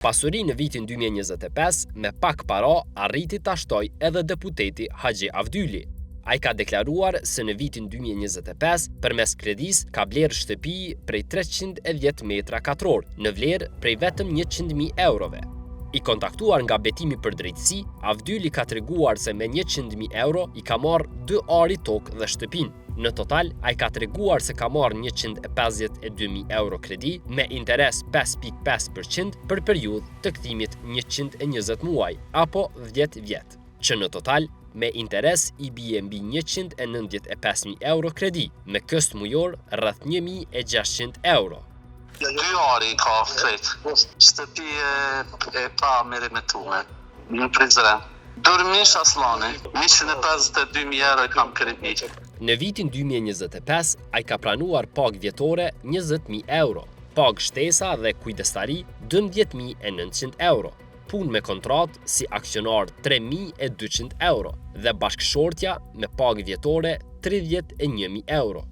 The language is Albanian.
Pasuri në vitin 2025 me pak para arriti ta shtoj edhe deputeti Haxhi Avdyli. Ai ka deklaruar se në vitin 2025 përmes kredis ka blerë shtëpi prej 310 metra katror në vlerë prej vetëm 100.000 eurove. I kontaktuar nga Betimi për Drejtësi, Avdyli ka treguar se me 100.000 euro i ka marrë 2 ari tokë dhe shtëpin. Në total, ai ka treguar se ka marrë 152.000 euro kredi me interes 5.5% për periudhë të kthimit 120 muaj apo 10 vjet, që në total me interes i bie mbi 195.000 euro kredi me këst mujor rreth 1.600 euro. 2 ari ka flet, shtëpi e pa merituar në Prizren. Dormish Aslani, 152.000 euro i kam kredi. Në vitin 2025, ai ka pranuar pagë vjetore 20.000 euro, pagë shtesa dhe kujdestari 12.900 euro, punë me kontratë si aksionar 3.200 euro dhe bashkëshortja me pagë vjetore 31.000 euro.